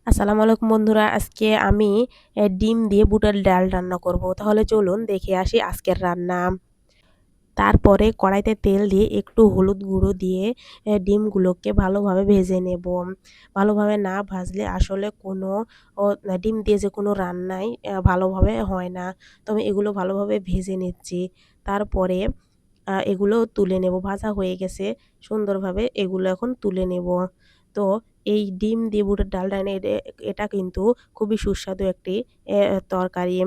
আসসালামু আলাইকুম বন্ধুরা। আজকে আমি ডিম দিয়ে বুটের ডাল রান্না করব। তাহলে চলুন দেখে আসি আজকের রান্না। তারপরে কড়াইতে তেল দিয়ে একটু হলুদ গুঁড়ো দিয়ে ডিমগুলোকে ভালোভাবে ভেজে নেব। ভালোভাবে না ভাজলে আসলে কোনো ও ডিম দিয়ে যে কোনো রান্নাই ভালোভাবে হয় না। তো আমি এগুলো ভালোভাবে ভেজে নিচ্ছি। তারপরে এগুলো তুলে নেব। ভাজা হয়ে গেছে সুন্দরভাবে, এগুলো এখন তুলে নেব। তো এই ডিম দিয়ে বুটের ডাল রান্না এটা কিন্তু খুবই সুস্বাদু একটি তরকারি,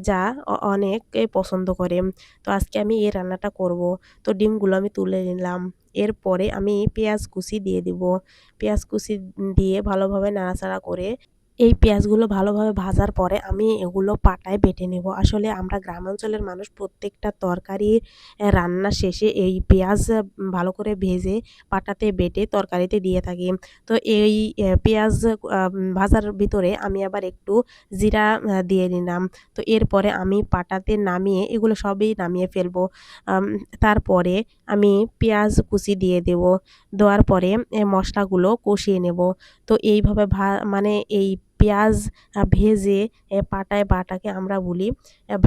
যা অনেকে পছন্দ করে। তো আজকে আমি এই রান্নাটা করব। তো ডিমগুলো আমি তুলে নিলাম। এরপরে আমি পেঁয়াজ কুচি দিয়ে দিব। পেঁয়াজ কুচি দিয়ে ভালোভাবে নাড়াচাড়া করে এই পেঁয়াজগুলো ভালোভাবে ভাজার পরে আমি এগুলো পাটায় বেটে নেব। আসলে আমরা গ্রামাঞ্চলের মানুষ প্রত্যেকটা তরকারির রান্নার শেষে এই পেঁয়াজ ভালো করে ভেজে পাটাতে বেটে তরকারিতে দিয়ে থাকি। তো এই পেঁয়াজ ভাজার ভিতরে আমি আবার একটু জিরা দিয়ে নিলাম। তো এরপরে আমি পাটাতে নামিয়ে এগুলো সবই নামিয়ে ফেলবো। আম তারপরে আমি পেঁয়াজ কুচি দিয়ে দেব। দেওয়ার পরে মসলাগুলো কষিয়ে নেব। তো এইভাবে মানে এই পেঁয়াজ ভেজে পাটায় বাটাকে আমরা বলি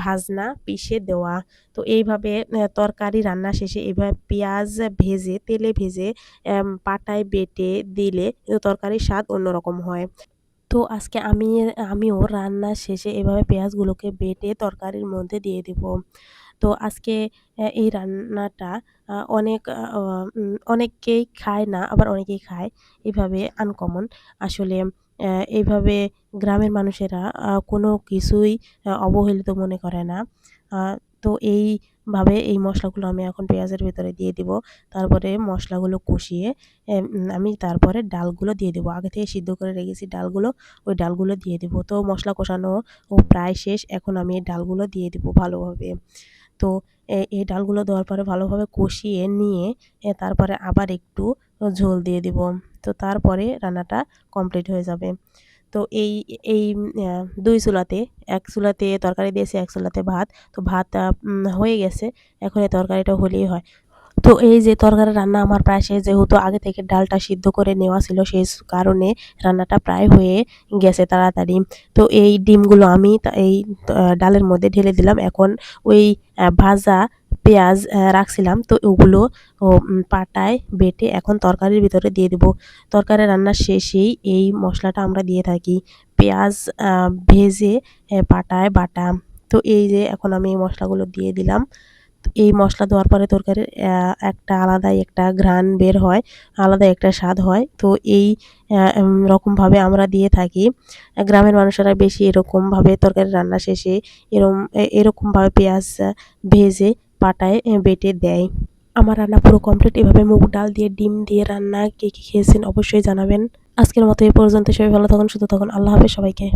ভাজনা পিষে দেওয়া। তো এইভাবে তরকারি রান্না শেষে এভাবে পেঁয়াজ ভেজে তেলে ভেজে পাটায় বেটে দিলে তরকারির স্বাদ অন্যরকম হয়। তো আজকে আমিও রান্না শেষে এভাবে পেঁয়াজগুলোকে বেটে তরকারির মধ্যে দিয়ে দিব। তো আজকে এই রান্নাটা অনেক অনেকেই খায় না, আবার অনেকেই খায়। এভাবে আনকমন। আসলে এইভাবে গ্রামের মানুষেরা কোনো কিছুই অবহেলিত মনে করে না। আ তো এইভাবে এই মসলাগুলো আমি এখন পেঁয়াজের ভেতরে দিয়ে দিব। তারপরে মসলাগুলো কষিয়ে আমি তারপরে ডালগুলো দিয়ে দেবো। আগে থেকে সিদ্ধ করে রেখেছি ডালগুলো, ওই ডালগুলো দিয়ে দিব। তো মসলা কষানো প্রায় শেষ। এখন আমি এই ডালগুলো দিয়ে দিব ভালোভাবে। তো এই ডালগুলো দেওয়ার পরে ভালোভাবে কষিয়ে নিয়ে তারপরে আবার একটু ঝোল দিয়ে দিব। তো তারপরে রান্নাটা কমপ্লিট হয়ে যাবে। তো এই ২ চুলাতে, ১ চুলাতে তরকারি দিয়েছি, ১ চুলাতে ভাত। তো ভাত হয়ে গেছে। এখন এই তরকারিটা হলেই হয়। তো এই যে তরকারি রান্না আমার প্রায় শেষ, যেহেতু আগে থেকে ডালটা সিদ্ধ করে নেওয়া ছিল সেই কারণে রান্নাটা প্রায় হয়ে গেছে তাড়াতাড়ি। তো এই ডিমগুলো আমি এই ডালের মধ্যে ঢেলে দিলাম। এখন ওই ভাজা পেঁয়াজ রাখছিলাম, তো ওগুলো পাটায় বেটে এখন তরকারির ভিতরে দিয়ে দিব। তরকারি রান্নার শেষেই এই মশলাটা আমরা দিয়ে থাকি। পেঁয়াজ ভেজে পাটায় বাটা। তো এই যে এখন আমি এই মশলাগুলো দিয়ে দিলাম। এই মসলা দেওয়ার পরে তরকারির একটা আলাদাই একটা ঘ্রাণ বের হয়, আলাদাই একটা স্বাদ হয়। তো এই রকমভাবে আমরা দিয়ে থাকি। গ্রামের মানুষেরা বেশি এরকমভাবে তরকারি রান্না শেষে এরকমভাবে পেঁয়াজ ভেজে পাটায় বেটে দেয়। আমার রান্না পুরো কমপ্লিট। এভাবে মুগ ডাল দিয়ে ডিম দিয়ে রান্না কে খেয়েছেন অবশ্যই জানাবেন। আজকের মতো এ পর্যন্ত। সবাই ভালো থাকুন, সুস্থ থাকুন। আল্লাহ হাফেজ সবাইকে।